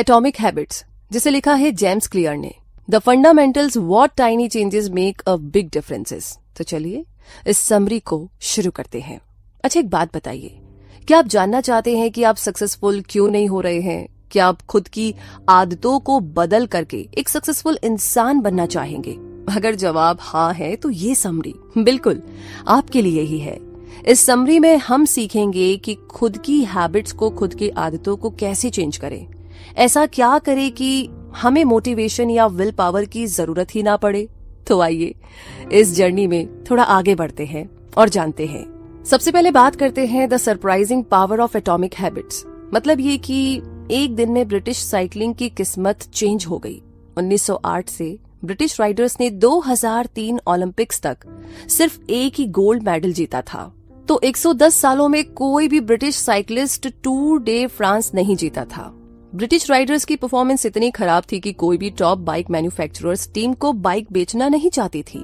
Atomic habits, जिसे लिखा है जेम्स क्लियर ने, the fundamentals what tiny changes make a big differences. तो चलिए इस समरी को शुरू करते हैं। अच्छा, एक बात बताइए, क्या आप जानना चाहते हैं कि आप सक्सेसफुल क्यों नहीं हो रहे हैं? क्या आप खुद की आदतों को बदल करके एक सक्सेसफुल इंसान बनना चाहेंगे? अगर जवाब हाँ है तो ये समरी बिल्कुल आपके लिए ही है। इस समरी में हम सीखेंगे कि खुद की हैबिट्स को, खुद की आदतों को कैसे चेंज करें। ऐसा क्या करें कि हमें मोटिवेशन या विल पावर की जरूरत ही ना पड़े। तो आइए इस जर्नी में थोड़ा आगे बढ़ते हैं और जानते हैं। सबसे पहले बात करते हैं the surprising power of atomic habits. मतलब ये कि एक दिन में ब्रिटिश साइकिलिंग की किस्मत चेंज हो गई। 1908 से ब्रिटिश राइडर्स ने 2003 ओलंपिक्स तक सिर्फ एक ही गोल्ड मेडल जीता था। तो 110 सालों में कोई भी British cyclist tour day France नहीं जीता था। ब्रिटिश राइडर्स की परफॉर्मेंस इतनी खराब थी कि कोई भी टॉप बाइक मैन्युफैक्चरर्स टीम को बाइक बेचना नहीं चाहती थी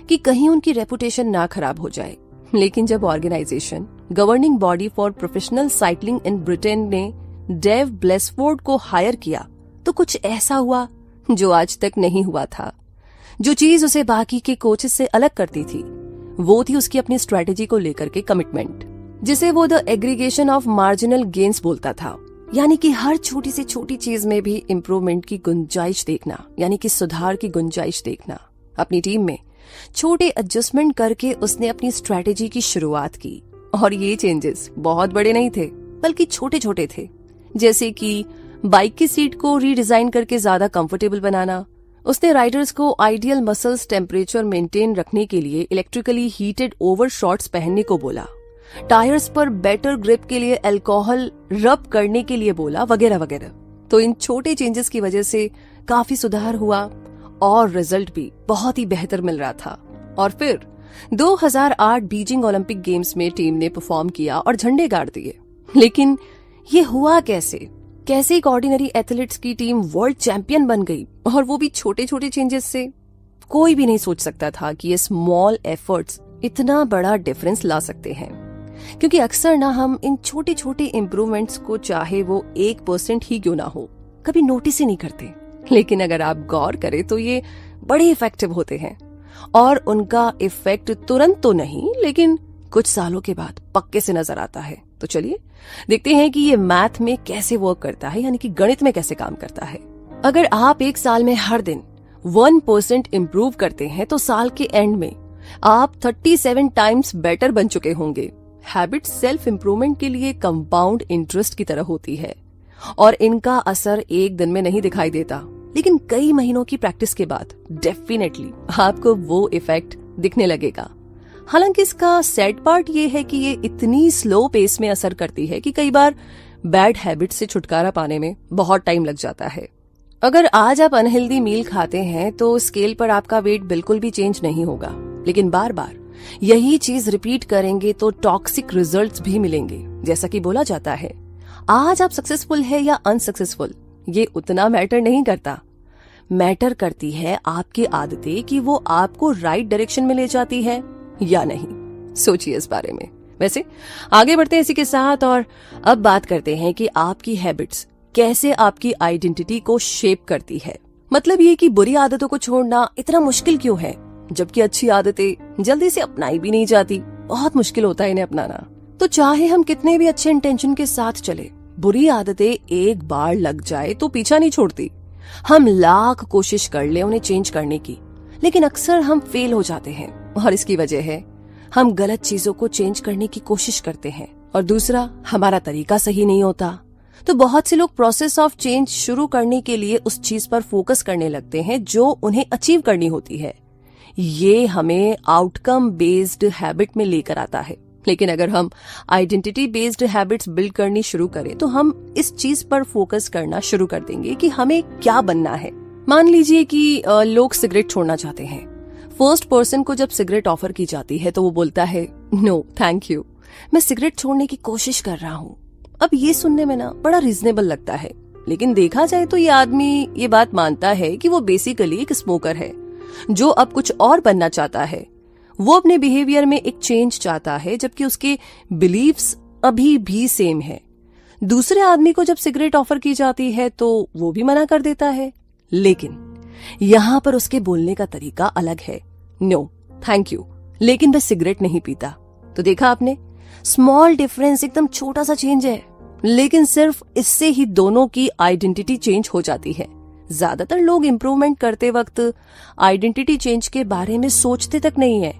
कि कहीं उनकी रेपुटेशन ना खराब हो जाए। लेकिन जब organization governing body for professional cycling in Britain ने डेव ब्लेसफोर्ड को हायर किया तो कुछ ऐसा हुआ जो आज तक नहीं हुआ था। जो चीज उसे बाकी के कोचेस से अलग करती थी वो थी उसकी अपनी स्ट्रेटेजी को लेकर के कमिटमेंट, जिसे वो the aggregation of marginal gains बोलता था। यानी कि हर छोटी से छोटी चीज में भी इम्प्रूवमेंट की गुंजाइश देखना, यानी कि सुधार की गुंजाइश देखना। अपनी टीम में छोटे एडजस्टमेंट करके उसने अपनी स्ट्रेटेजी की शुरुआत की। और ये चेंजेस बहुत बड़े नहीं थे बल्कि छोटे छोटे थे, जैसे कि बाइक की सीट को रीडिजाइन करके ज्यादा कंफर्टेबल बनाना। उसने राइडर्स को आइडियल मसल्स टेम्परेचर मेंटेन रखने के लिए इलेक्ट्रिकली हीटेड ओवर शॉर्ट्स पहनने को बोला, टायर्स पर बेटर ग्रिप के लिए अल्कोहल रब करने के लिए बोला, वगैरह वगैरह। तो इन छोटे चेंजेस की वजह से काफी सुधार हुआ और रिजल्ट भी बहुत ही बेहतर मिल रहा था। और फिर 2008 बीजिंग ओलंपिक गेम्स में टीम ने परफॉर्म किया और झंडे गाड़ दिए। लेकिन ये हुआ कैसे? कैसे एक ऑर्डिनरी एथलीट्स की टीम वर्ल्ड चैंपियन बन गई, और वो भी छोटे छोटे चेंजेस से? कोई भी नहीं सोच सकता था कि ये स्मॉल एफर्ट्स इतना बड़ा डिफरेंस ला सकते हैं। क्योंकि अक्सर ना हम इन छोटे छोटे इम्प्रूवमेंट्स को, चाहे वो 1% ही क्यों ना हो, कभी नोटिस ही नहीं करते। लेकिन अगर आप गौर करें तो ये बड़े इफेक्टिव होते हैं और उनका इफेक्ट तुरंत तो नहीं, लेकिन कुछ सालों के बाद पक्के से नजर आता है। तो चलिए देखते हैं कि ये मैथ में कैसे वर्क करता है, यानी कि गणित में कैसे काम करता है। अगर आप एक साल में हर दिन 1% इम्प्रूव करते हैं तो साल के एंड में आप 37 टाइम्स बेटर बन चुके होंगे। हैबिट सेल्फ इम्प्रूवमेंट के लिए कंपाउंड इंटरेस्ट की तरह होती है और इनका असर एक दिन में नहीं दिखाई देता, लेकिन कई महीनों की प्रैक्टिस के बाद डेफिनेटली आपको वो इफेक्ट दिखने लगेगा। हालांकि इसका सैड पार्ट ये है कि ये इतनी स्लो पेस में असर करती है कि कई बार बैड हैबिट से छुटकारा पाने में बहुत टाइम लग जाता है। अगर आज आप अनहेल्दी मील खाते हैं तो स्केल पर आपका वेट बिल्कुल भी चेंज नहीं होगा, लेकिन बार बार यही चीज रिपीट करेंगे तो टॉक्सिक रिजल्ट्स भी मिलेंगे। जैसा कि बोला जाता है, आज आप सक्सेसफुल है या अनसक्सेसफुल ये उतना मैटर नहीं करता। मैटर करती है आपकी आदतें कि वो आपको राइट डायरेक्शन में ले जाती है या नहीं। सोचिए इस बारे में। वैसे आगे बढ़ते हैं इसी के साथ और अब बात करते हैं कि आपकी हैबिट्स कैसे आपकी आइडेंटिटी को शेप करती है। मतलब ये कि बुरी आदतों को छोड़ना इतना मुश्किल क्यों है, जबकि अच्छी आदतें जल्दी से अपनाई भी नहीं जाती। बहुत मुश्किल होता है इन्हें अपनाना। तो चाहे हम कितने भी अच्छे इंटेंशन के साथ चले, बुरी आदतें एक बार लग जाए तो पीछा नहीं छोड़ती। हम लाख कोशिश कर ले उन्हें चेंज करने की, लेकिन अक्सर हम फेल हो जाते हैं और इसकी वजह है हम गलत चीजों को चेंज करने की कोशिश करते हैं और दूसरा हमारा तरीका सही नहीं होता। तो बहुत से लोग प्रोसेस ऑफ चेंज शुरू करने के लिए उस चीज पर फोकस करने लगते हैं जो उन्हें अचीव करनी होती है। ये हमें आउटकम बेस्ड हैबिट में लेकर आता है। लेकिन अगर हम आइडेंटिटी बेस्ड हैबिट्स बिल्ड करनी शुरू करें तो हम इस चीज पर फोकस करना शुरू कर देंगे कि हमें क्या बनना है। मान लीजिए कि लोग सिगरेट छोड़ना चाहते हैं। फर्स्ट पर्सन को जब सिगरेट ऑफर की जाती है तो वो बोलता है, नो थैंक यू, मैं सिगरेट छोड़ने की कोशिश कर रहा हूँ। अब ये सुनने में ना बड़ा रीजनेबल लगता है, लेकिन देखा जाए तो ये आदमी ये बात मानता है कि वो बेसिकली एक स्मोकर है जो अब कुछ और बनना चाहता है। वो अपने बिहेवियर में एक चेंज चाहता है, जबकि उसके बिलीव्स अभी भी सेम है। दूसरे आदमी को जब सिगरेट ऑफर की जाती है तो वो भी मना कर देता है, लेकिन यहां पर उसके बोलने का तरीका अलग है। नो थैंक यू, लेकिन मैं सिगरेट नहीं पीता। तो देखा आपने, स्मॉल डिफरेंस, एकदम छोटा सा चेंज है, लेकिन सिर्फ इससे ही दोनों की आइडेंटिटी चेंज हो जाती है। ज्यादातर लोग इंप्रूवमेंट करते वक्त आइडेंटिटी चेंज के बारे में सोचते तक नहीं है।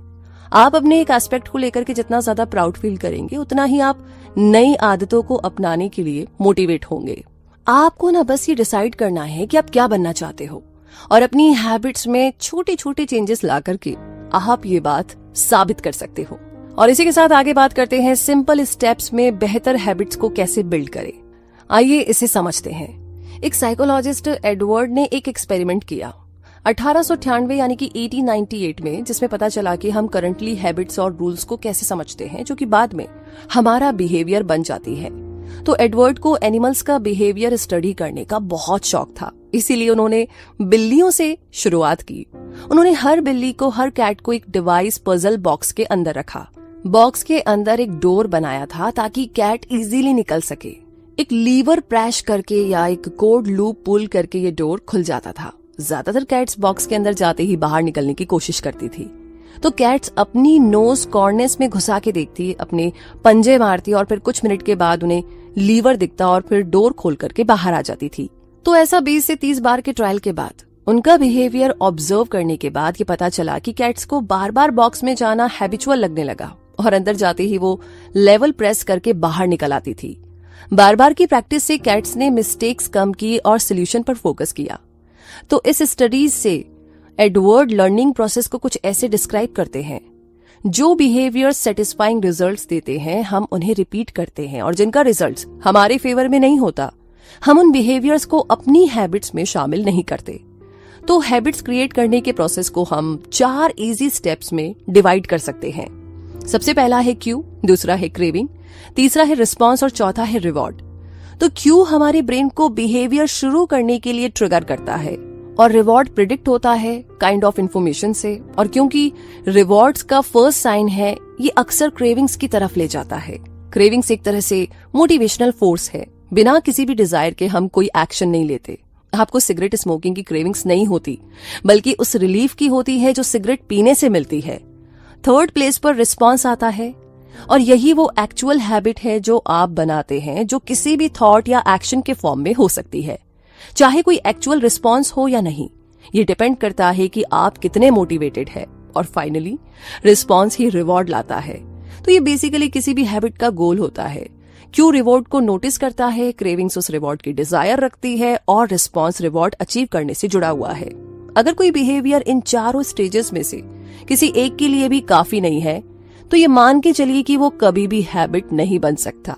आप अपने एक एस्पेक्ट को लेकर के जितना ज्यादा प्राउड फील करेंगे, उतना ही आप नई आदतों को अपनाने के लिए मोटिवेट होंगे। आपको ना बस ये डिसाइड करना है कि आप क्या बनना चाहते हो, और अपनी हैबिट्स में छोटे छोटे चेंजेस ला करके आप ये बात साबित कर सकते हो। और इसी के साथ आगे बात करते हैं सिंपल स्टेप्स में बेहतर हैबिट्स को कैसे बिल्ड करें। आइए इसे समझते हैं। एक साइकोलॉजिस्ट एडवर्ड ने एक एक्सपेरिमेंट किया 1898 यानी कि 1898 में, जिसमें पता चला कि हम करंटली हैबिट्स और रूल्स को कैसे समझते हैं जो कि बाद में हमारा बिहेवियर बन जाती है। तो एडवर्ड को एनिमल्स का बिहेवियर स्टडी करने का बहुत शौक था, इसीलिए उन्होंने बिल्लियों से शुरुआत की। उन्होंने हर बिल्ली को, हर कैट को एक डिवाइस पजल बॉक्स के अंदर रखा। बॉक्स के अंदर एक डोर बनाया था ताकि कैट इजीली निकल सके। एक लीवर प्रेस करके या एक कोड लूप पुल करके ये डोर खुल जाता था। ज्यादातर कैट्स बॉक्स के अंदर जाते ही बाहर निकलने की कोशिश करती थी, तो कैट्स अपनी नोज कॉर्नर्स में घुसा के देखती, अपने पंजे मारती और फिर कुछ मिनट के बाद उन्हें लीवर दिखता और फिर डोर खोल करके बाहर आ जाती थी। तो ऐसा 20 से 30 बार के ट्रायल के बाद, उनका बिहेवियर ऑब्जर्व करने के बाद ये पता चला कि कैट्स को बार बार बॉक्स में जाना हैबिचुअल लगने लगा और अंदर जाते ही वो लेवल प्रेस करके बाहर निकल आती थी। बार बार की प्रैक्टिस से कैट्स ने मिस्टेक्स कम की और सोल्यूशन पर फोकस किया। तो इस स्टडीज से एडवर्ड लर्निंग प्रोसेस को कुछ ऐसे डिस्क्राइब करते हैं, जो बिहेवियर सेटिस्फाइंग रिजल्ट्स देते हैं हम उन्हें रिपीट करते हैं, और जिनका रिजल्ट्स हमारे फेवर में नहीं होता हम उन बिहेवियर्स को अपनी हैबिट्स में शामिल नहीं करते। तो हैबिट्स क्रिएट करने के प्रोसेस को हम 4 इजी स्टेप्स में डिवाइड कर सकते हैं। सबसे पहला है क्यू, दूसरा है क्रेविंग, तीसरा है रिस्पॉन्स और चौथा है रिवॉर्ड। तो क्यू हमारे ब्रेन को बिहेवियर शुरू करने के लिए ट्रिगर करता है और रिवॉर्ड प्रिडिक्ट होता है काइंड ऑफ इंफॉर्मेशन से, और क्योंकि रिवॉर्ड्स का फर्स्ट साइन है, ये अक्सर क्रेविंग्स की तरफ ले जाता है। क्रेविंग्स एक तरह से मोटिवेशनल फोर्स है। बिना किसी भी डिजायर के हम कोई एक्शन नहीं लेते। आपको सिगरेट स्मोकिंग की क्रेविंग्स नहीं होती, बल्कि उस रिलीफ की होती है जो सिगरेट पीने से मिलती है। थर्ड प्लेस पर रिस्पॉन्स आता है, और यही वो एक्चुअल हैबिट है जो आप बनाते हैं, जो किसी भी थॉट या एक्शन के फॉर्म में हो सकती है, चाहे कोई एक्चुअल रिस्पॉन्स हो या नहीं। ये डिपेंड करता है कि आप कितने मोटिवेटेड है। और फाइनली रिस्पॉन्स ही रिवॉर्ड लाता है। तो ये बेसिकली किसी भी हैबिट का गोल होता है। क्यों रिवॉर्ड को नोटिस करता है, क्रेविंग्स उस रिवॉर्ड की डिजायर रखती है, और रिस्पॉन्स रिवॉर्ड अचीव करने से जुड़ा हुआ है। अगर कोई बिहेवियर इन चारों स्टेजेस में से किसी एक के लिए भी काफी नहीं है, तो ये मान के चलिए कि वो कभी भी हैबिट नहीं बन सकता,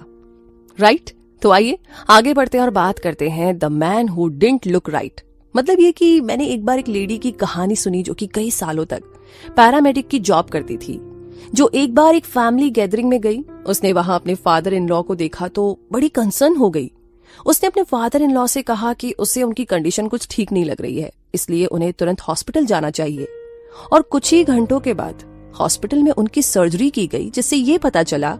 राइट? तो आइए आगे बढ़ते हैं और बात करते हैं the man who didn't look right. मतलब ये कि मैंने एक बार एक लेडी की कहानी सुनी जो कि कई सालों तक पैरामेडिक की जॉब करती थी, जो एक बार एक फैमिली गैदरिंग में गई। उसने वहां अपने फादर इन लॉ को देखा तो बड़ी कंसर्न हो गई। उसने अपने फादर इन लॉ से कहा कि उससे उनकी कंडीशन कुछ ठीक नहीं लग रही है, इसलिए उन्हें तुरंत हॉस्पिटल जाना चाहिए। और कुछ ही घंटों के बाद हॉस्पिटल में उनकी सर्जरी की गई, जिससे ये पता चला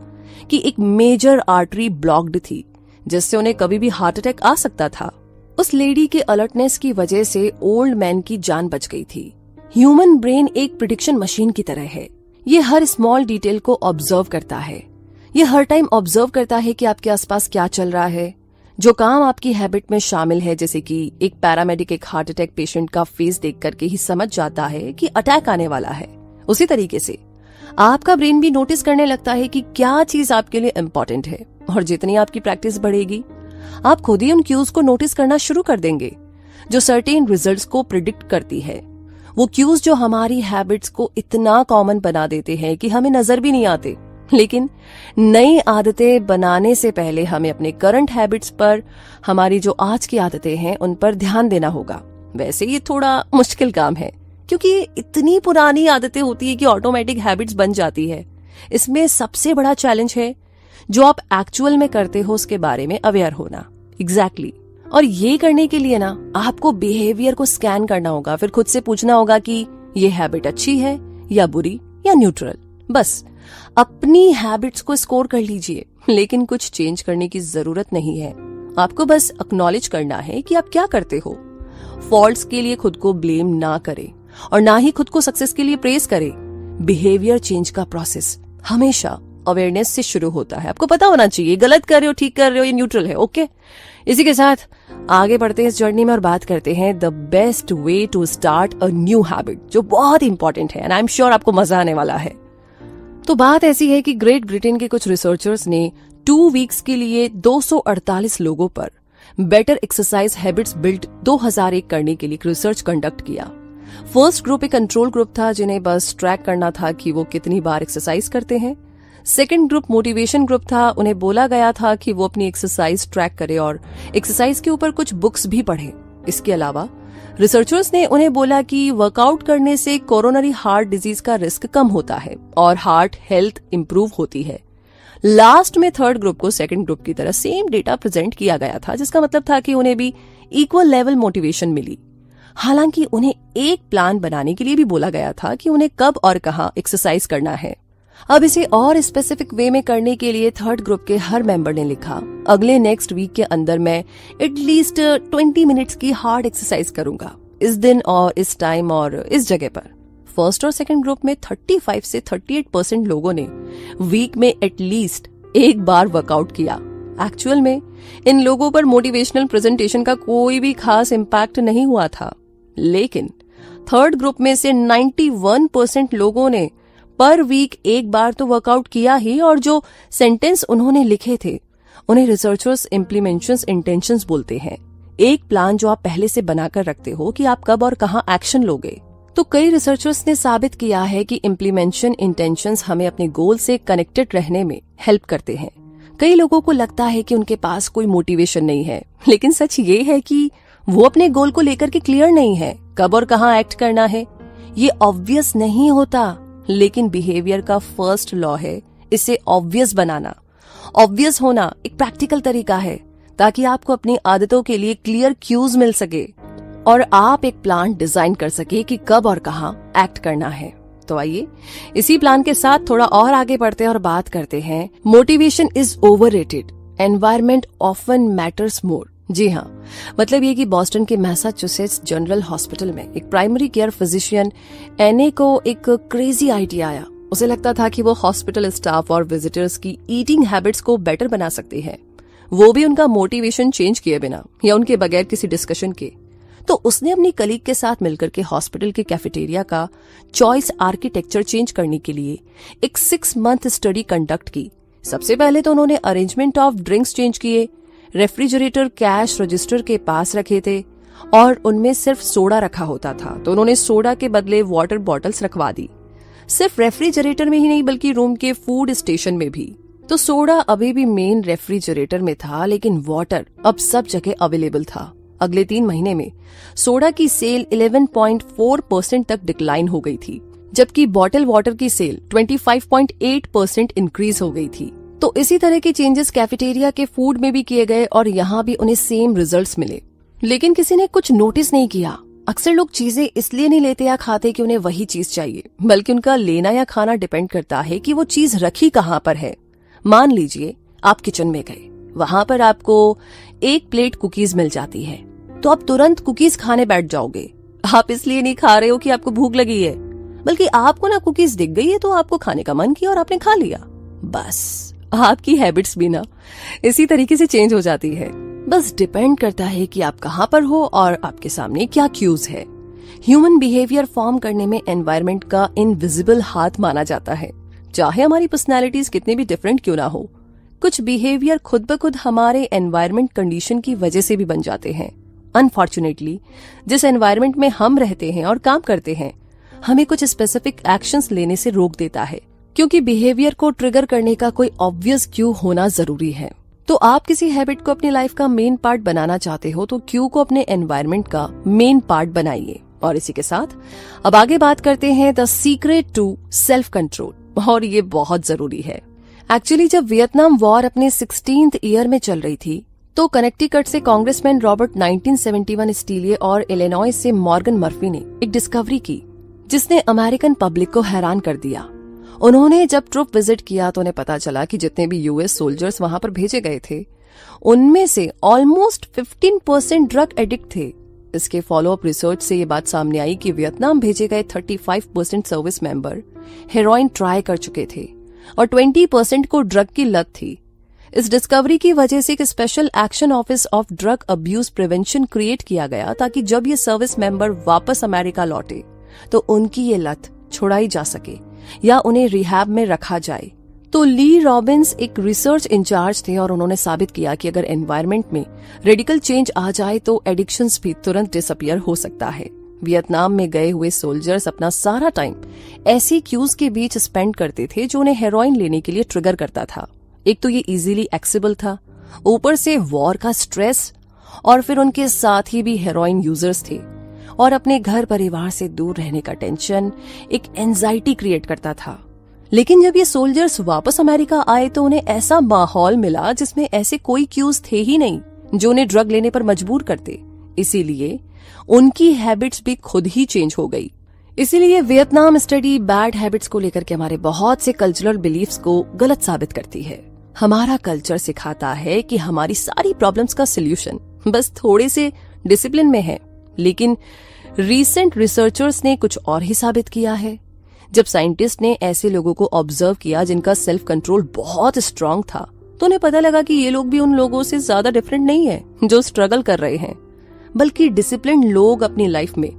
कि एक मेजर आर्टरी ब्लॉक्ड थी, जिससे उन्हें कभी भी हार्ट अटैक आ सकता था। उस लेडी के अलर्टनेस की वजह से ओल्ड मैन की जान बच गई थी। ह्यूमन ब्रेन एक प्रिडिक्शन मशीन की तरह है। ये हर स्मॉल डिटेल को ऑब्जर्व करता है। ये हर टाइम ऑब्जर्व करता है कि आपके आसपास क्या चल रहा है, जो काम आपकी हैबिट में शामिल है। जैसे कि एक पैरामेडिक एक हार्ट अटैक पेशेंट का फेस देख करके ही समझ जाता है कि अटैक आने वाला है, उसी तरीके से आपका ब्रेन भी नोटिस करने लगता है कि क्या चीज आपके लिए इम्पोर्टेंट है। और जितनी आपकी प्रैक्टिस बढ़ेगी, आप खुद ही उन क्यूज को नोटिस करना शुरू कर देंगे जो सर्टेन रिजल्ट्स को प्रिडिक्ट करती है। वो क्यूज जो हमारी हैबिट्स को इतना कॉमन बना देते हैं कि हमें नजर भी नहीं आते। लेकिन नई आदतें बनाने से पहले हमें अपने करंट हैबिट्स पर, हमारी जो आज की आदतें हैं, उन पर ध्यान देना होगा। वैसे ये थोड़ा मुश्किल काम है, क्योंकि ये इतनी पुरानी आदतें होती है कि ऑटोमेटिक हैबिट्स बन जाती है। इसमें सबसे बड़ा चैलेंज है जो आप एक्चुअल में करते हो उसके बारे में अवेयर होना। एग्जैक्टली। और ये करने के लिए ना आपको बिहेवियर को स्कैन करना होगा, फिर खुद से पूछना होगा कि ये हैबिट अच्छी है या बुरी या न्यूट्रल। बस अपनी हैबिट्स को स्कोर कर लीजिए, लेकिन कुछ चेंज करने की जरूरत नहीं है। आपको बस एक्नॉलेज करना है कि आप क्या करते हो। फॉल्ट्स के लिए खुद को ब्लेम ना करें और ना ही खुद को सक्सेस के लिए प्रेज करें। बिहेवियर चेंज का प्रोसेस हमेशा अवेयरनेस से शुरू होता है। आपको पता होना चाहिए गलत कर रहे हो, ठीक कर रहे हो, ये न्यूट्रल है। ओके, इसी के साथ आगे बढ़ते हैं इस जर्नी में और बात करते हैं the best way to start a new habit, जो बहुत इंपॉर्टेंट है एंड आई एम श्योर आपको मजा आने वाला है। तो बात ऐसी है कि ग्रेट ब्रिटेन के कुछ रिसर्चर्स ने 2 वीक्स के लिए 248 लोगों पर बेटर एक्सरसाइज हैबिट्स बिल्ड 2001 करने के लिए रिसर्च कंडक्ट किया। फर्स्ट ग्रुप एक कंट्रोल ग्रुप था जिन्हें बस ट्रैक करना था कि वो कितनी बार एक्सरसाइज करते हैं। सेकंड ग्रुप मोटिवेशन ग्रुप था, उन्हें बोला गया था कि वो अपनी एक्सरसाइज ट्रैक करे और एक्सरसाइज के ऊपर कुछ बुक्स भी पढ़े। इसके अलावा रिसर्चर्स ने उन्हें बोला कि वर्कआउट करने से कोरोनरी हार्ट डिजीज का रिस्क कम होता है और हार्ट हेल्थ इंप्रूव होती है। लास्ट में थर्ड ग्रुप को सेकंड ग्रुप की तरह सेम डेटा प्रेजेंट किया गया था, जिसका मतलब था कि उन्हें भी इक्वल लेवल मोटिवेशन मिली। हालांकि उन्हें एक प्लान बनाने के लिए भी बोला गया था कि उन्हें कब और कहां एक्सरसाइज करना है। अब इसे और स्पेसिफिक वे में करने के लिए थर्ड ग्रुप के हर मेंबर ने लिखा, अगले नेक्स्ट वीक के अंदर मैं एटलीस्ट 20 मिनट्स की हार्ड एक्सरसाइज करूंगा, इस दिन और इस टाइम और इस जगह पर। फर्स्ट और सेकंड ग्रुप में 35 से 38% लोगों ने वीक में एटलीस्ट एक बार वर्कआउट किया। एक्चुअल में इन लोगों पर मोटिवेशनल प्रेजेंटेशन का कोई भी खास इम्पैक्ट नहीं हुआ था, लेकिन थर्ड ग्रुप में से 91% लोगों ने पर वीक एक बार तो वर्कआउट किया ही, और जो सेंटेंस उन्होंने लिखे थे उन्हें रिसर्चर्स इम्प्लीमेंशंस इंटेंशंस बोलते हैं। एक प्लान जो आप पहले से बनाकर रखते हो कि आप कब और कहां एक्शन लोगे। तो कई रिसर्चर्स ने साबित किया है कि इम्प्लीमेंशन इंटेंशंस हमें अपने गोल से कनेक्टेड रहने में हेल्प करते हैं। कई लोगों को लगता है कि उनके पास कोई मोटिवेशन नहीं है, लेकिन सच ये है कि वो अपने गोल को लेकर के क्लियर नहीं है, कब और कहां एक्ट करना है। ये ऑब्वियस नहीं होता, लेकिन बिहेवियर का फर्स्ट लॉ है इसे ऑब्वियस बनाना। ऑब्वियस होना एक प्रैक्टिकल तरीका है ताकि आपको अपनी आदतों के लिए क्लियर क्यूज मिल सके और आप एक प्लान डिजाइन कर सके कि कब और कहां एक्ट करना है। तो आइए इसी प्लान के साथ थोड़ा और आगे बढ़ते हैं और बात करते हैं motivation is overrated, environment often matters more. जी हाँ, मतलब ये कि बॉस्टन के मैसाचुसेट्स जनरल हॉस्पिटल में एक प्राइमरी केयर फिजिशियन एने को एक क्रेजी आइडिया आया। उसे लगता था कि वो हॉस्पिटल स्टाफ और विजिटर्स की ईटिंग हैबिट्स को बेटर बना सकते हैं, वो भी उनका मोटिवेशन चेंज किए बिना या उनके बगैर किसी डिस्कशन के। तो उसने अपनी कलीग के साथ मिलकर के हॉस्पिटल के कैफेटेरिया का चॉइस आर्किटेक्चर चेंज करने के लिए एक 6 मंथ स्टडी कंडक्ट की। सबसे पहले तो उन्होंने अरेंजमेंट ऑफ ड्रिंक्स चेंज किए, रेफ्रिजरेटर कैश रजिस्टर के पास रखे थे और उनमें सिर्फ सोडा रखा होता था, तो उन्होंने सोडा के बदले वाटर बॉटल्स रखवा दी। सिर्फ रेफ्रिजरेटर में ही नहीं बल्कि रूम के फूड स्टेशन में भी। तो सोडा अभी भी मेन रेफ्रिजरेटर में था, लेकिन वाटर अब सब जगह अवेलेबल था। अगले 3 महीने में सोडा की सेल 11.4% तक डिक्लाइन हो गई थी, जबकि बॉटल वाटर की सेल 25.8% इंक्रीज हो गई थी। तो इसी तरह के चेंजेस कैफेटेरिया के फूड में भी किए गए और यहाँ भी उन्हें सेम रिजल्ट्स मिले, लेकिन किसी ने कुछ नोटिस नहीं किया। अक्सर लोग चीजें इसलिए नहीं लेते या खाते कि उन्हें वही चीज चाहिए, बल्कि उनका लेना या खाना डिपेंड करता है कि वो चीज रखी कहाँ पर है। मान लीजिए आप किचन में गए, वहां पर आपको 1 प्लेट कुकीज मिल जाती है, तो आप तुरंत कुकीज खाने बैठ जाओगे। आप इसलिए नहीं खा रहे हो कि आपको भूख लगी है, बल्कि आपको ना कुकीज दिख गई है तो आपको खाने का मन किया और आपने खा लिया। बस आपकी हैबिट्स भी ना इसी तरीके से चेंज हो जाती है। बस डिपेंड करता है कि आप कहाँ पर हो और आपके सामने क्या क्यूज है। ह्यूमन बिहेवियर फॉर्म करने में एनवायरनमेंट का इनविजिबल हाथ माना जाता है, चाहे हमारी पर्सनैलिटीज कितनी भी डिफरेंट क्यों ना हो। कुछ बिहेवियर खुद ब खुद हमारे एनवायरनमेंट कंडीशन की वजह से भी बन जाते हैं। अनफॉर्चुनेटली जिस एनवायरनमेंट में हम रहते हैं और काम करते हैं, हमें कुछ स्पेसिफिक एक्शंस लेने से रोक देता है, क्योंकि बिहेवियर को ट्रिगर करने का कोई ऑब्वियस क्यू होना जरूरी है। तो आप किसी हैबिट को अपनी लाइफ का मेन पार्ट बनाना चाहते हो तो क्यू को अपने एनवायरनमेंट का मेन पार्ट बनाइए। और इसी के साथ अब आगे बात करते हैं the secret to self control, और ये बहुत जरूरी है। एक्चुअली जब वियतनाम वॉर अपने 16th ईयर में चल रही थी, तो कनेक्टिकट से कांग्रेसमैन रॉबर्ट 1971 स्टीलिए और इलिनॉय से मॉर्गन मर्फी ने एक डिस्कवरी की जिसने अमेरिकन पब्लिक को हैरान कर दिया। उन्होंने जब ट्रुप विजिट किया तो उन्हें पता चला कि जितने भी यूएस सोल्जर्स वहां पर भेजे गए थे उनमें से ऑलमोस्ट 15% ड्रग एडिक्ट थे। इसके फॉलोअप रिसर्च से ये बात सामने आई कि वियतनाम भेजे गए 35% सर्विस मेंबर हेरोइन ट्राई कर चुके थे और 20% को ड्रग की लत थी। इस डिस्कवरी की वजह से एक special action office of drug abuse prevention create किया गया ताकि जब ये सर्विस मेंबर वापस अमेरिका लौटे तो उनकी ये लत छुड़ाई जा सके या उन्हें रिहैब में रखा जाए। तो ली रॉबिन्स एक रिसर्च इंचार्ज थे और उन्होंने साबित किया कि अगर एनवायरनमेंट में रेडिकल चेंज आ जाए तो एडिक्शंस भी तुरंत डिसअपियर हो सकता है। वियतनाम में गए हुए सोल्जर्स अपना सारा टाइम ऐसी क्यूज के बीच स्पेंड करते थे जो उन्हें हेरोइन लेने के लिए ट्रिगर करता था। एक तो ये इजीली एक्सेसिबल था, ऊपर से वॉर का स्ट्रेस और फिर उनके साथ ही भी हेरोइन यूजर्स थे और अपने घर परिवार से दूर रहने का टेंशन एक एंजाइटी क्रिएट करता था। लेकिन जब ये सोल्जर्स वापस अमेरिका आए तो उन्हें ऐसा माहौल मिला जिसमें ऐसे कोई क्यूज थे ही नहीं जो उन्हें ड्रग लेने पर मजबूर करते। इसीलिए उनकी हैबिट्स भी खुद ही चेंज हो गई। इसीलिए वियतनाम स्टडी बैड हैबिट्स को लेकर के हमारे बहुत से कल्चरल बिलीफ्स को गलत साबित करती है। हमारा कल्चर सिखाता है कि हमारी सारी प्रॉब्लम्स का सोल्यूशन बस थोड़े से डिसिप्लिन में है, लेकिन रीसेंट रिसर्चर्स ने कुछ और ही साबित किया है। जब साइंटिस्ट ने ऐसे लोगों को ऑब्जर्व किया जिनका सेल्फ कंट्रोल बहुत स्ट्रांग था तो उन्हें पता लगा कि ये लोग भी उन लोगों से ज्यादा डिफरेंट नहीं है जो स्ट्रगल कर रहे हैं, बल्कि डिसिप्लिन लोग अपनी लाइफ में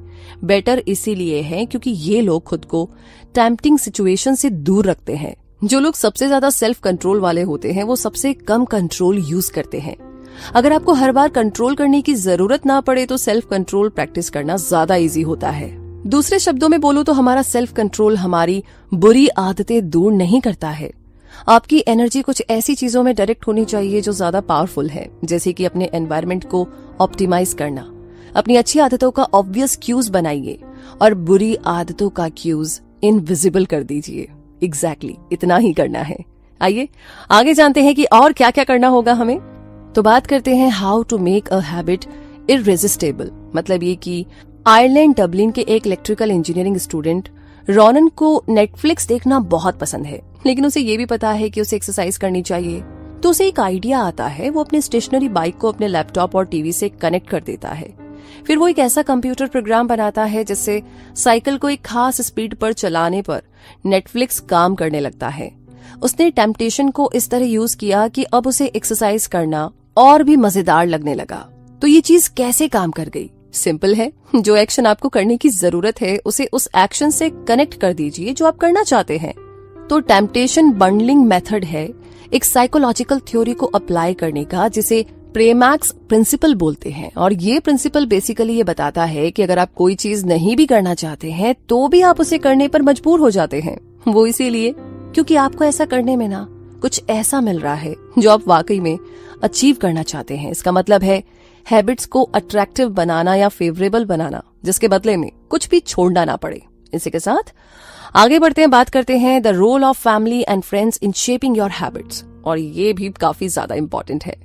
बेटर इसीलिए हैं क्योंकि ये लोग खुद को टेम्पटिंग सिचुएशन से दूर रखते हैं। जो लोग सबसे ज्यादा सेल्फ कंट्रोल वाले होते हैं वो सबसे कम कंट्रोल यूज करते हैं। अगर आपको हर बार कंट्रोल करने की जरूरत ना पड़े तो सेल्फ कंट्रोल प्रैक्टिस करना ज्यादा इजी होता है। दूसरे शब्दों में बोलो तो हमारा सेल्फ कंट्रोल हमारी बुरी आदतें दूर नहीं करता है। आपकी एनर्जी कुछ ऐसी चीजों में डायरेक्ट होनी चाहिए जो ज्यादा पावरफुल है, जैसे कि अपने एनवायरनमेंट को ऑप्टिमाइज करना। अपनी अच्छी आदतों का ऑब्वियस क्यूज बनाइए और बुरी आदतों का क्यूज इनविजिबल कर दीजिए। एग्जैक्टली इतना ही करना है। आइए आगे जानते हैं कि और क्या क्या करना होगा हमें। तो बात करते हैं how to make a habit irresistible. मतलब ये कि आयरलैंड डबलिन के एक इलेक्ट्रिकल इंजीनियरिंग स्टूडेंट रॉनन को नेटफ्लिक्स देखना बहुत पसंद है, लेकिन उसे ये भी पता है कि उसे एक्सरसाइज करनी चाहिए। तो उसे एक आइडिया आता है, वो अपने स्टेशनरी बाइक को अपने लैपटॉप और टीवी से कनेक्ट कर देता है। फिर वो एक ऐसा कंप्यूटर प्रोग्राम बनाता है जिससे साइकिल को एक खास स्पीड पर चलाने पर नेटफ्लिक्स काम करने लगता है। उसने टेम्पटेशन को इस तरह यूज किया कि अब उसे एक्सरसाइज करना और भी मजेदार लगने लगा। तो ये चीज कैसे काम कर गई? सिंपल है, जो एक्शन आपको करने की जरूरत है उसे उस एक्शन से कनेक्ट कर दीजिए जो आप करना चाहते हैं। तो टेम्पटेशन बंडलिंग मेथड है एक साइकोलॉजिकल थ्योरी को अप्लाई करने का जिसे प्रेमैक्स प्रिंसिपल बोलते हैं। और ये प्रिंसिपल बेसिकली ये बताता है कि अगर आप कोई चीज नहीं भी करना चाहते हैं तो भी आप उसे करने पर मजबूर हो जाते हैं। वो इसीलिए क्योंकि आपको ऐसा करने में ना कुछ ऐसा मिल रहा है जो आप वाकई में अचीव करना चाहते हैं। इसका मतलब है हैबिट्स को अट्रैक्टिव बनाना या फेवरेबल बनाना, जिसके बदले में कुछ भी छोड़ना ना पड़े। इसी के साथ आगे बढ़ते हैं, बात करते हैं the role of family and friends in shaping your habits. और ये भी काफी ज्यादा इंपॉर्टेंट है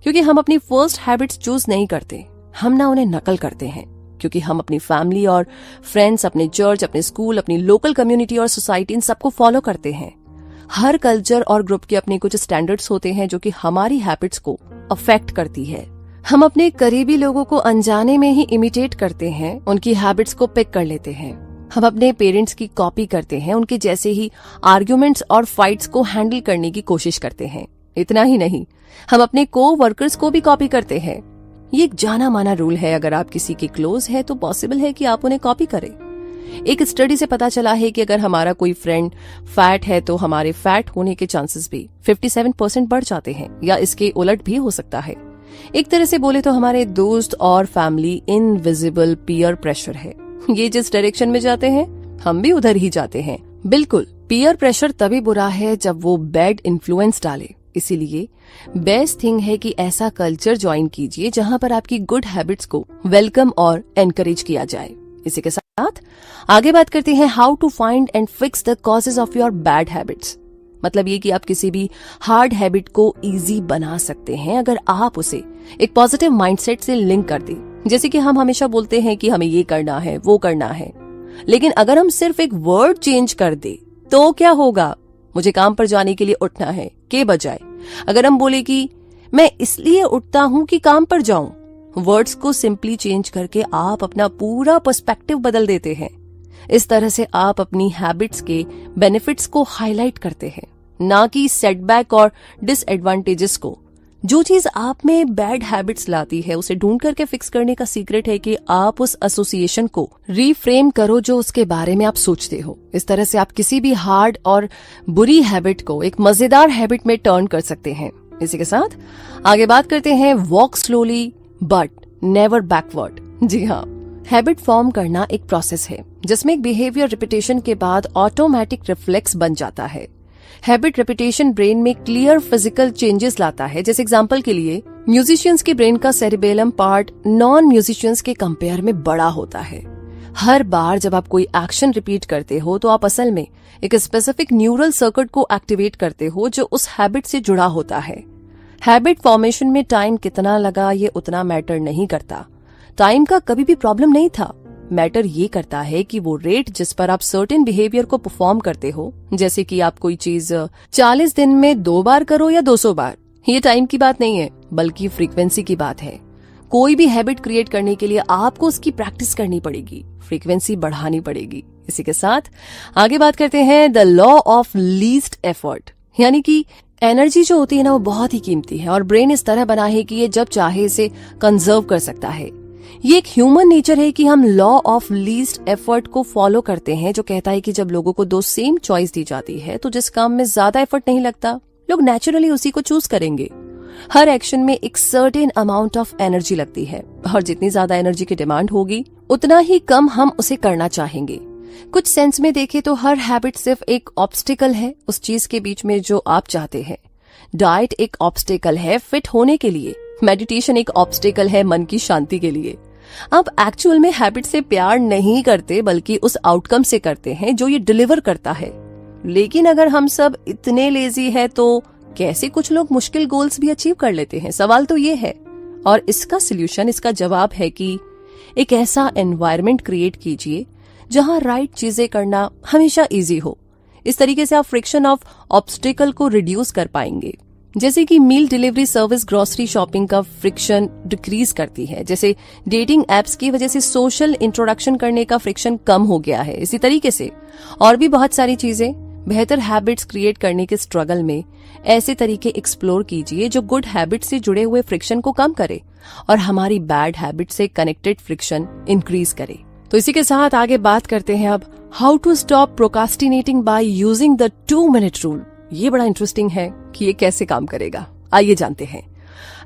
क्योंकि हम अपनी फर्स्ट हैबिट्स चूज नहीं करते, हम ना उन्हें नकल करते हैं। क्योंकि हम अपनी फैमिली और फ्रेंड्स, अपने चर्च, अपने स्कूल, अपनी लोकल कम्युनिटी और सोसाइटी, इन सबको फॉलो करते हैं। हर कल्चर और ग्रुप के अपने कुछ स्टैंडर्ड्स होते हैं जो कि हमारी हैबिट्स को अफेक्ट करती है। हम अपने करीबी लोगों को अनजाने में ही इमिटेट करते हैं, उनकी हैबिट्स को पिक कर लेते हैं। हम अपने पेरेंट्स की कॉपी करते हैं, उनके जैसे ही आर्ग्यूमेंट्स और फाइट्स को हैंडल करने की कोशिश करते हैं। इतना ही नहीं, हम अपने को-वर्कर्स को भी कॉपी करते हैं। ये एक जाना माना रूल है, अगर आप किसी के क्लोज है तो पॉसिबल है कि आप उन्हें कॉपी करें। एक स्टडी से पता चला है कि अगर हमारा कोई फ्रेंड फैट है तो हमारे फैट होने के चांसेस भी 57% बढ़ जाते हैं, या इसके उलट भी हो सकता है। एक तरह से बोले तो हमारे दोस्त और फैमिली इनविजिबल पीयर प्रेशर है। ये जिस डायरेक्शन में जाते हैं हम भी उधर ही जाते हैं। बिल्कुल, पीयर प्रेशर तभी बुरा है जब वो बैड इन्फ्लुएंस डाले। इसीलिए बेस्ट थिंग है कि ऐसा कल्चर ज्वाइन कीजिए जहां पर आपकी गुड हैबिट्स को वेलकम और एनकरेज किया जाए। इसी के साथ आगे बात करते हैं how to find and fix the causes of your bad habits. मतलब ये कि आप किसी भी हार्ड हैबिट को इजी बना सकते हैं अगर आप उसे एक पॉजिटिव माइंडसेट से लिंक कर दें। जैसे कि हम हमेशा बोलते हैं कि हमें ये करना है, वो करना है, लेकिन अगर हम सिर्फ एक वर्ड चेंज कर दे तो क्या होगा, मुझे काम पर जाने के लिए उठना है के बजाय अगर हम बोले कि मैं इसलिए उठता हूं कि काम पर जाऊं, वर्ड्स को सिंपली चेंज करके आप अपना पूरा पर्सपेक्टिव बदल देते हैं। इस तरह से आप अपनी हैबिट्स के बेनिफिट्स को हाईलाइट करते हैं, ना कि सेटबैक और डिसएडवांटेजेस को। जो चीज आप में बैड हैबिट्स लाती है उसे ढूंढ करके फिक्स करने का सीक्रेट है कि आप उस एसोसिएशन को रीफ्रेम करो जो उसके बारे में आप सोचते हो। इस तरह से आप किसी भी हार्ड और बुरी हैबिट को एक मजेदार हैबिट में टर्न कर सकते हैं। इसी के साथ आगे बात करते हैं walk slowly but never backward. जी हाँ, हैबिट फॉर्म करना एक प्रोसेस है जिसमें एक बिहेवियर रिपीटेशन के बाद ऑटोमेटिक रिफ्लेक्स बन जाता है। हैबिट रिपीटेशन ब्रेन में क्लियर फिजिकल चेंजेस लाता है। जैसे एग्जांपल के लिए म्यूजिशियंस के ब्रेन का सेरिबेलम पार्ट नॉन म्यूजिशियंस के कंपेयर में बड़ा होता है। हर बार जब आप कोई एक्शन रिपीट करते हो तो आप असल में एक स्पेसिफिक न्यूरल सर्किट को एक्टिवेट करते हो जो उस हैबिट से जुड़ा होता है। हैबिट फॉर्मेशन में टाइम कितना लगा ये उतना मैटर नहीं करता। टाइम का कभी भी प्रॉब्लम नहीं था। मैटर ये करता है कि वो रेट जिस पर आप सर्टेन बिहेवियर को परफॉर्म करते हो, जैसे कि आप कोई चीज 40 दिन में 2 बार करो या 200 बार, ये टाइम की बात नहीं है बल्कि फ्रीक्वेंसी की बात है। कोई भी हैबिट क्रिएट करने के लिए आपको उसकी प्रैक्टिस करनी पड़ेगी, फ्रीक्वेंसी बढ़ानी पड़ेगी। इसी के साथ आगे बात करते हैं the law of least effort, यानी कि एनर्जी जो होती है ना वो बहुत ही कीमती है और ब्रेन इस तरह बना है कि ये जब चाहे इसे कंजर्व कर सकता है। ये एक ह्यूमन नेचर है कि हम लॉ ऑफ लीस्ट एफर्ट को फॉलो करते हैं, जो कहता है कि जब लोगों को 2 सेम चॉइस दी जाती है तो जिस काम में ज्यादा एफर्ट नहीं लगता लोग नेचुरली उसी को चूज करेंगे। हर एक्शन में एक सर्टेन अमाउंट ऑफ एनर्जी लगती है और जितनी ज्यादा एनर्जी की डिमांड होगी उतना ही कम हम उसे करना चाहेंगे। कुछ सेंस में देखें तो हर हैबिट सिर्फ एक ऑब्स्टिकल है उस चीज के बीच में जो आप चाहते हैं। डाइट एक ऑब्स्टिकल है फिट होने के लिए, मेडिटेशन एक ऑब्स्टिकल है मन की शांति के लिए। आप एक्चुअल में हैबिट से प्यार नहीं करते बल्कि उस आउटकम से करते हैं जो ये डिलीवर करता है। लेकिन अगर हम सब इतने लेजी है तो कैसे कुछ लोग मुश्किल गोल्स भी अचीव कर लेते हैं, सवाल तो ये है। और इसका सोल्यूशन, इसका जवाब है कि एक ऐसा एनवायरनमेंट क्रिएट कीजिए जहां राइट चीजें करना हमेशा इजी हो। इस तरीके से आप फ्रिक्शन ऑफ ऑब्स्टिकल को रिड्यूस कर पाएंगे। जैसे कि मील डिलीवरी सर्विस ग्रोसरी शॉपिंग का फ्रिक्शन डिक्रीज करती है, जैसे डेटिंग एप्स की वजह से सोशल इंट्रोडक्शन करने का फ्रिक्शन कम हो गया है। इसी तरीके से और भी बहुत सारी चीजें। बेहतर हैबिट्स क्रिएट करने के स्ट्रगल में ऐसे तरीके एक्सप्लोर कीजिए जो गुड हैबिट से जुड़े हुए फ्रिक्शन को कम करे और हमारी बैड हैबिट से कनेक्टेड फ्रिक्शन इंक्रीज करे। तो इसी के साथ आगे बात करते हैं अब how to stop procrastinating by using the 2 minute rule. ये बड़ा इंटरेस्टिंग है कि ये कैसे काम करेगा, आइए जानते हैं।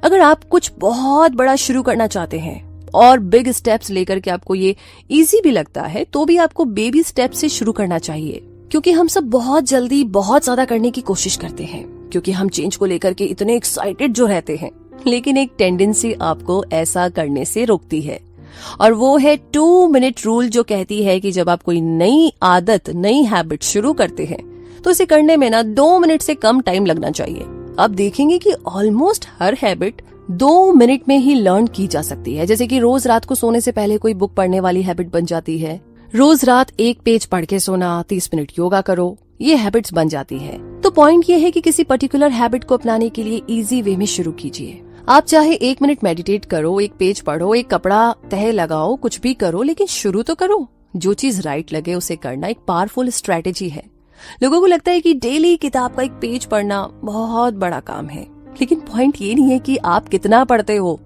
अगर आप कुछ बहुत बड़ा शुरू करना चाहते हैं और बिग स्टेप्स लेकर के आपको ये इजी भी लगता है तो भी आपको बेबी स्टेप से शुरू करना चाहिए, क्योंकि हम सब बहुत जल्दी बहुत ज्यादा करने की कोशिश करते हैं क्योंकि हम चेंज को लेकर के इतने एक्साइटेड जो रहते हैं। लेकिन एक टेंडेंसी आपको ऐसा करने से रोकती है और वो है 2 मिनट रूल, जो कहती है कि जब आप कोई नई आदत, नई हैबिट शुरू करते हैं तो इसे करने में ना 2 मिनट से कम टाइम लगना चाहिए। आप देखेंगे कि ऑलमोस्ट हर हैबिट 2 मिनट में ही लर्न की जा सकती है। जैसे कि रोज रात को सोने से पहले कोई बुक पढ़ने वाली हैबिट बन जाती है, रोज रात 1 पेज पढ़ के सोना, 30 मिनट योगा करो, ये हैबिट्स बन जाती है। तो पॉइंट ये है कि किसी पर्टिकुलर हैबिट को अपनाने के लिए इजी वे में शुरू कीजिए। आप चाहे 1 मिनट मेडिटेट करो, 1 पेज पढ़ो, एक कपड़ा तह लगाओ, कुछ भी करो, लेकिन शुरू तो करो। जो चीज राइट लगे उसे करना एक पावरफुल स्ट्रैटेजी है। लोगों को लगता है कि डेली किताब का 1 पेज पढ़ना बहुत बड़ा काम है, लेकिन पॉइंट ये नहीं है कि आप कितना पढ़ते हो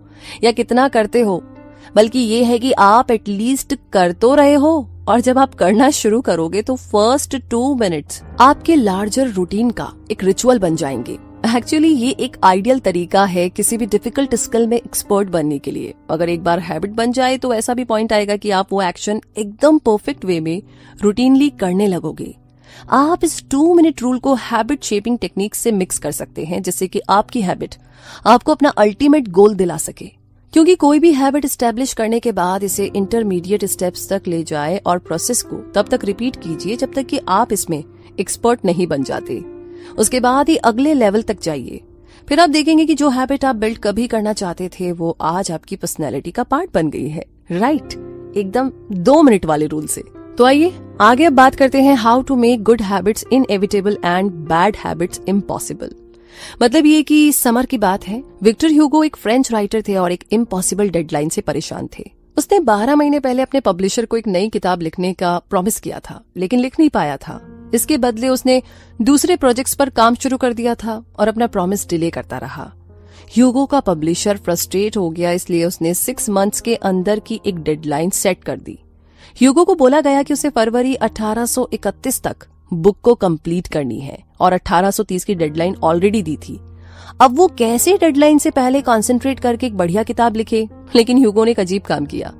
या कितना करते हो, बल्कि ये है कि आप एटलीस्ट कर तो रहे हो। और जब आप करना शुरू करोगे तो फर्स्ट 2 मिनट्स आपके लार्जर रूटीन का एक रिचुअल बन जाएंगे। एक्चुअली ये एक आइडियल तरीका है किसी भी डिफिकल्ट स्किल में एक्सपर्ट बनने के लिए। अगर एक बार हैबिट बन जाए तो ऐसा भी पॉइंट आएगा कि आप वो एक्शन एकदम परफेक्ट वे में रूटीनली करने लगोगे। आप इस 2 मिनट रूल को हैबिट शेपिंग टेक्निक से मिक्स कर सकते हैं, जिससे कि आपकी हैबिट आपको अपना अल्टीमेट गोल दिला सके। क्योंकि कोई भी हैबिट एस्टेब्लिश करने के बाद इसे इंटरमीडिएट स्टेप्स तक ले जाए और प्रोसेस को तब तक रिपीट कीजिए जब तक कि आप इसमें एक्सपर्ट नहीं बन जाते। उसके बाद ही अगले लेवल तक जाइए। फिर आप देखेंगे कि जो हैबिट आप बिल्ड कभी करना चाहते थे वो आज आपकी पर्सनैलिटी का पार्ट बन गई है। राइट, एकदम 2 मिनट वाले रूल से। तो आइए आगे अब बात करते हैं how to make good habits inevitable and bad habits impossible. मतलब ये कि समर की बात है। विक्टर ह्यूगो एक फ्रेंच राइटर थे और एक इम्पॉसिबल डेडलाइन से परेशान थे। उसने 12 महीने पहले अपने पब्लिशर को एक नई किताब लिखने का प्रॉमिस किया था, लेकिन लिख नहीं पाया था। इसके बदले उसने दूसरे प्रोजेक्ट्स पर काम शुरू कर दिया था और अपना प्रॉमिस डिले करता रहा। ह्यूगो का पब्लिशर फ्रस्ट्रेट हो गया, इसलिए उसने 6 मंथ्स के अंदर की एक डेडलाइन सेट कर दी। ह्यूगो को बोला गया कि उसे फरवरी 1831 तक बुक को कंप्लीट करनी है और 1830 की डेडलाइन ऑलरेडी दी थी। अब वो कैसे डेडलाइन से पहले कंसंट्रेट करके एक बढ़िया किताब लिखे? लेकिन ह्यूगो ने एक अजीब काम किया।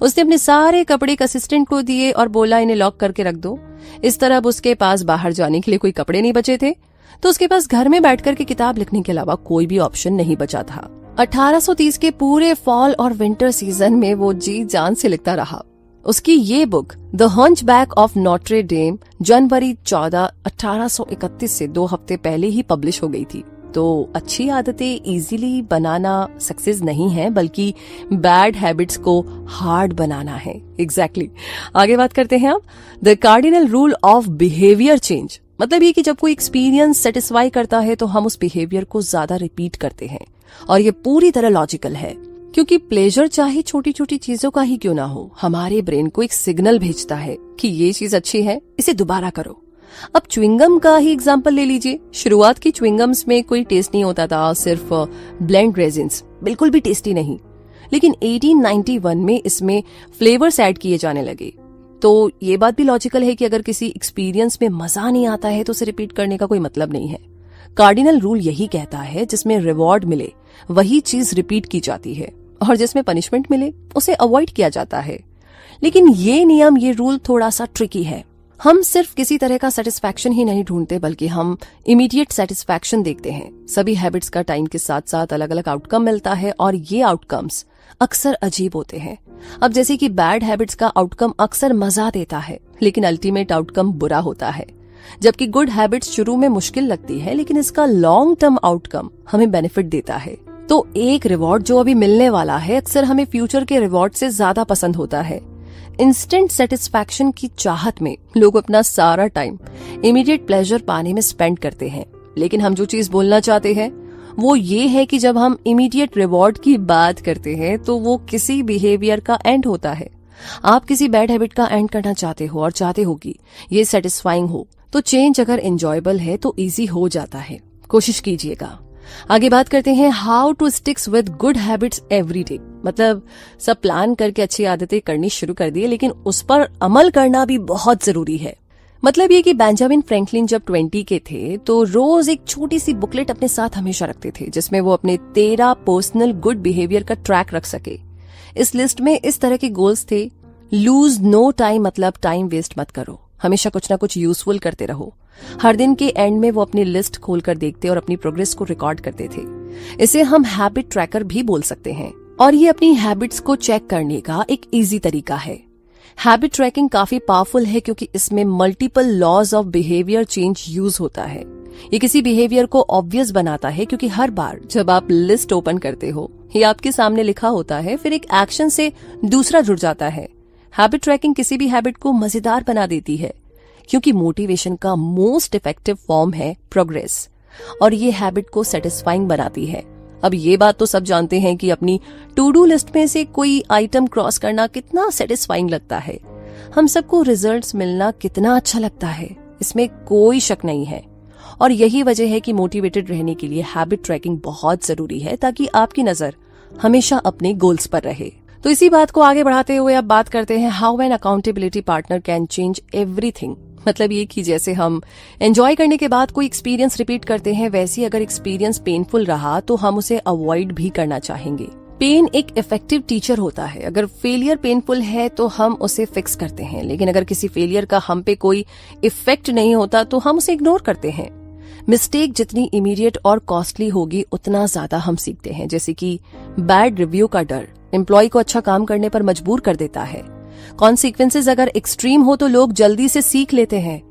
उसने अपने सारे कपड़े एक असिस्टेंट को दिए और बोला इन्हें लॉक करके रख दो। इस तरह अब उसके पास बाहर जाने के लिए कोई कपड़े नहीं बचे थे, तो उसके पास घर में बैठकर के किताब लिखने के अलावा कोई भी ऑप्शन नहीं बचा था। 1830 के पूरे फॉल और विंटर सीजन में वो जी जान से लिखता रहा। उसकी ये book the hunchback of Notre Dame जनवरी 14, 1831 से 2 हफ्ते पहले ही पब्लिश हो गई थी। तो अच्छी आदतें इजीली बनाना सक्सेस नहीं है, बल्कि बैड हैबिट्स को हार्ड बनाना है। एग्जैक्टली। आगे बात करते हैं अब the cardinal rule of behaviour change. मतलब ये कि जब कोई एक्सपीरियंस सेटिस्फाई करता है तो हम उस बिहेवियर को ज्यादा रिपीट करते हैं, और ये पूरी तरह लॉजिकल है, क्योंकि प्लेजर चाहे छोटी छोटी चीजों का ही क्यों ना हो, हमारे ब्रेन को एक सिग्नल भेजता है कि ये चीज अच्छी है, इसे दोबारा करो। अब च्युइंगम का ही एग्जांपल ले लीजिए। शुरुआत की च्युइंगम्स में कोई टेस्ट नहीं होता था, सिर्फ ब्लेंड रेजिन्स, बिल्कुल भी टेस्टी नहीं। लेकिन 1891 में इसमें फ्लेवर्स ऐड किए जाने लगे। तो ये बात भी लॉजिकल है कि अगर किसी एक्सपीरियंस में मजा नहीं आता है तो उसे रिपीट करने का कोई मतलब नहीं है। कार्डिनल रूल यही कहता है जिसमें रिवॉर्ड मिले वही चीज रिपीट की जाती है, और जिसमें पनिशमेंट मिले उसे अवॉइड किया जाता है। लेकिन ये नियम, ये रूल थोड़ा सा ट्रिकी है। हम सिर्फ किसी तरह का सेटिस्फैक्शन ही नहीं ढूंढते, बल्कि हम इमीडिएट सेटिस्फैक्शन देखते हैं। सभी हैबिट्स का टाइम के साथ साथ अलग अलग आउटकम मिलता है, और ये आउटकम्स अक्सर अजीब होते हैं। अब जैसे कि बैड हैबिट्स का आउटकम अक्सर मजा देता है, लेकिन अल्टीमेट आउटकम बुरा होता है। जबकि गुड हैबिट्स शुरू में मुश्किल लगती है, लेकिन इसका लॉन्ग टर्म आउटकम हमें बेनिफिट देता है। तो एक रिवॉर्ड जो अभी मिलने वाला है अक्सर हमें फ्यूचर के रिवॉर्ड से ज्यादा पसंद होता है। इंस्टेंट सेटिस्फैक्शन की चाहत में लोग अपना सारा टाइम इमीडिएट प्लेजर पाने में स्पेंड करते हैं। लेकिन हम जो चीज बोलना चाहते हैं वो ये है कि जब हम इमीडिएट रिवॉर्ड की बात करते हैं तो वो किसी बिहेवियर का एंड होता है। आप किसी बैड हैबिट का एंड करना चाहते हो और चाहते हो कि ये सेटिस्फाइंग हो, तो चेंज अगर एंजॉयबल है तो इजी हो जाता है। कोशिश कीजिएगा। आगे बात करते हैं how to sticks with good habits every day. मतलब सब प्लान करके अच्छी आदतें करनी शुरू कर दी, लेकिन उस पर अमल करना भी बहुत जरूरी है। मतलब ये कि बेंजामिन फ्रैंकलिन जब 20 के थे तो रोज एक छोटी सी बुकलेट अपने साथ हमेशा रखते थे, जिसमें वो अपने 13 पर्सनल गुड बिहेवियर का ट्रैक रख सके। इस लिस्ट में इस तरह के गोल्स थे: लूज नो टाइम, मतलब टाइम वेस्ट मत करो, हमेशा कुछ ना कुछ यूजफुल करते रहो। हर दिन के एंड में वो अपनी लिस्ट खोलकर देखते और अपनी प्रोग्रेस को रिकॉर्ड करते थे। इसे हम हैबिट ट्रैकर भी बोल सकते हैं, और ये अपनी हैबिट्स को चेक करने का एक इजी तरीका है। हैबिट ट्रैकिंग काफी पावरफुल है क्योंकि इसमें multiple laws of behaviour change use होता है। ये किसी बिहेवियर को ऑब्वियस बनाता है, क्योंकि हर बार जब आप लिस्ट ओपन करते हो ये आपके सामने लिखा होता है, फिर एक एक्शन से दूसरा जुड़ जाता है। हैबिट ट्रैकिंग किसी भी हैबिट को मजेदार बना देती है, क्योंकि मोटिवेशन का मोस्ट इफेक्टिव फॉर्म है प्रोग्रेस, और ये हैबिट को सेटिस्फाइंग बनाती है। अब ये बात तो सब जानते हैं कि अपनी टू डू लिस्ट में से कोई आइटम क्रॉस करना कितना सेटिस्फाइंग लगता है। हम सबको रिजल्ट्स मिलना कितना अच्छा लगता है, इसमें कोई शक नहीं है। और यही वजह है कि मोटिवेटेड रहने के लिए हैबिट ट्रैकिंग बहुत जरूरी है, ताकि आपकी नजर हमेशा अपने गोल्स पर रहे। तो इसी बात को आगे बढ़ाते हुए अब बात करते हैं how an accountability partner can change everything. मतलब ये कि जैसे हम एंजॉय करने के बाद कोई एक्सपीरियंस रिपीट करते हैं, वैसे ही अगर एक्सपीरियंस पेनफुल रहा तो हम उसे अवॉइड भी करना चाहेंगे। पेन एक इफेक्टिव टीचर होता है। अगर फेलियर पेनफुल है तो हम उसे फिक्स करते हैं, लेकिन अगर किसी फेलियर का हम पे कोई इफेक्ट नहीं होता तो हम उसे इग्नोर करते हैं। मिस्टेक जितनी इमीडिएट और कॉस्टली होगी उतना ज्यादा हम सीखते हैं। जैसे कि बैड रिव्यू का डर एम्प्लॉय को अच्छा काम करने पर मजबूर कर देता है। कॉन्सिक्वेंसेज अगर एक्सट्रीम हो तो लोग जल्दी से सीख लेते हैं।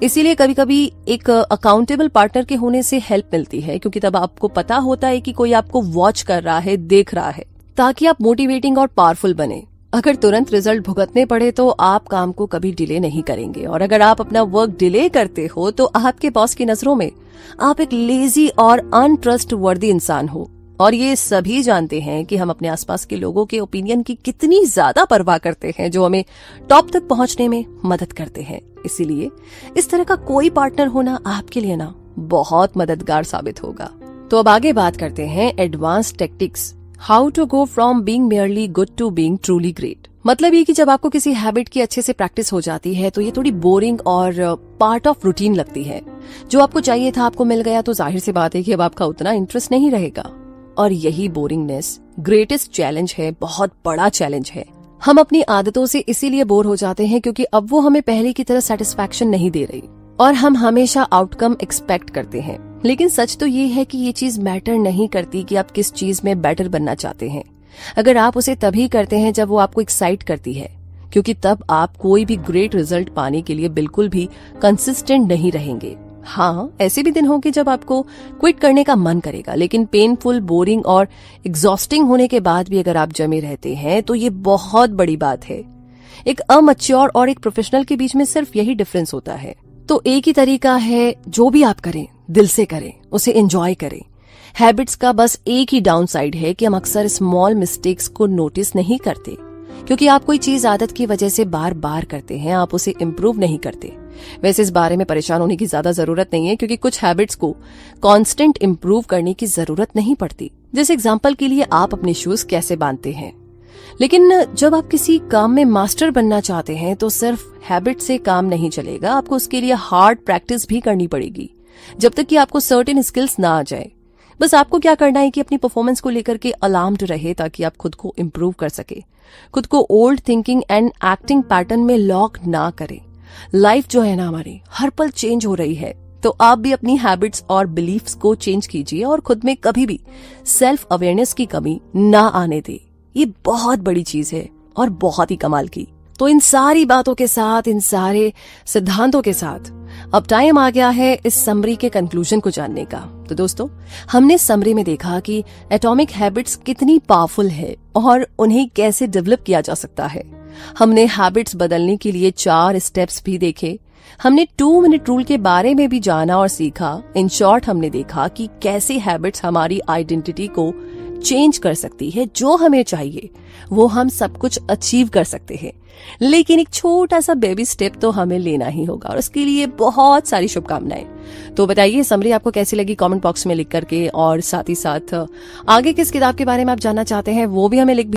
इसीलिए कभी कभी एक अकाउंटेबल पार्टनर के होने से हेल्प मिलती है, क्योंकि तब आपको पता होता है कि कोई आपको वॉच कर रहा है, देख रहा है, ताकि आप मोटिवेटिंग और पावरफुल बने। अगर तुरंत रिजल्ट भुगतने पड़े तो आप काम को कभी डिले नहीं करेंगे, और अगर आप अपना वर्क डिले करते हो तो आपके बॉस की नजरों में आप एक लेजी और अनट्रस्टवर्दी इंसान हो। और ये सभी जानते हैं कि हम अपने आसपास के लोगों के ओपिनियन की कितनी ज्यादा परवाह करते हैं, जो हमें टॉप तक पहुंचने में मदद करते हैं। इसीलिए इस तरह का कोई पार्टनर होना आपके लिए ना बहुत मददगार साबित होगा। तो अब आगे बात करते हैं advance tactics, how to go from being merely good to being truly great. मतलब ये कि जब आपको किसी हैबिट की अच्छे से प्रैक्टिस हो जाती है तो ये थोड़ी बोरिंग और पार्ट ऑफ रूटीन लगती है। जो आपको चाहिए था आपको मिल गया तो जाहिर सी बात है कि अब आपका उतना इंटरेस्ट नहीं रहेगा। और यही बोरिंगनेस ग्रेटेस्ट चैलेंज है, बहुत बड़ा चैलेंज है। हम अपनी आदतों से इसीलिए बोर हो जाते हैं क्योंकि अब वो हमें पहले की तरह सेटिस्फैक्शन नहीं दे रही और हम हमेशा आउटकम एक्सपेक्ट करते हैं। लेकिन सच तो ये है कि ये चीज मैटर नहीं करती कि आप किस चीज में बेटर बनना चाहते हैं। अगर आप उसे तभी करते हैं जब वो आपको एक्साइट करती है, क्योंकि तब आप कोई भी ग्रेट रिजल्ट पाने के लिए बिल्कुल भी कंसिस्टेंट नहीं रहेंगे। हाँ, ऐसे भी दिन होंगे जब आपको क्विट करने का मन करेगा, लेकिन पेनफुल, बोरिंग और एग्जॉस्टिंग होने के बाद भी अगर आप जमे रहते हैं तो ये बहुत बड़ी बात है। एक अमैच्योर और एक प्रोफेशनल के बीच में सिर्फ यही डिफरेंस होता है। तो एक ही तरीका है, जो भी आप करें दिल से करें, उसे एंजॉय करें। हैबिट्स का बस एक ही डाउन साइड है कि हम अक्सर स्मॉल मिस्टेक्स को नोटिस नहीं करते, क्योंकि आप कोई चीज आदत की वजह से बार बार करते हैं, आप उसे इम्प्रूव नहीं करते। वैसे इस बारे में परेशान होने की ज्यादा जरूरत नहीं है, क्योंकि कुछ हैबिट्स को कांस्टेंट इम्प्रूव करने की जरूरत नहीं पड़ती। जैसे एग्जांपल के लिए आप अपने शूज कैसे बांधते हैं, लेकिन जब आप किसी काम में मास्टर बनना चाहते हैं तो सिर्फ हैबिट से काम नहीं चलेगा, आपको उसके लिए हार्ड प्रैक्टिस भी करनी पड़ेगी, जब तक कि आपको सर्टेन स्किल्स ना आ जाए। बस आपको क्या करना है कि अपनी परफॉर्मेंस को लेकर के अलार्म्ड रहे, ताकि आप खुद को इम्प्रूव कर सके, खुद को old thinking and acting pattern में लॉक ना करें। लाइफ जो है ना हमारी, हर पल चेंज हो रही है, तो आप भी अपनी हैबिट्स और बिलीफ्स को चेंज कीजिए और खुद में कभी भी सेल्फ अवेयरनेस की कमी ना आने दे। ये बहुत बड़ी चीज है और बहुत ही कमाल की। तो इन सारी बातों के साथ, इन सारे सिद्धांतों के साथ अब टाइम आ गया है इस समरी के कंक्लूजन को जानने का। तो दोस्तों, हमने समरी में देखा कि एटॉमिक हैबिट्स कितनी पावरफुल है और उन्हें कैसे डेवलप किया जा सकता है। हमने हैबिट्स बदलने के लिए 4 स्टेप्स भी देखे। हमने 2 मिनट रूल के बारे में भी जाना और सीखा। इन शॉर्ट हमने देखा कि कैसे हैबिट्स हमारी आइडेंटिटी को चेंज कर सकती है। जो हमें चाहिए वो हम सब कुछ अचीव कर सकते हैं, लेकिन एक छोटा सा बेबी स्टेप तो हमें लेना ही होगा, और उसके लिए बहुत सारी शुभकामनाएं। तो बताइए समरी आपको कैसी लगी, कमेंट बॉक्स में लिख करके, और साथ ही साथ आगे किस किताब के बारे में आप जानना चाहते हैं वो भी हमें लिख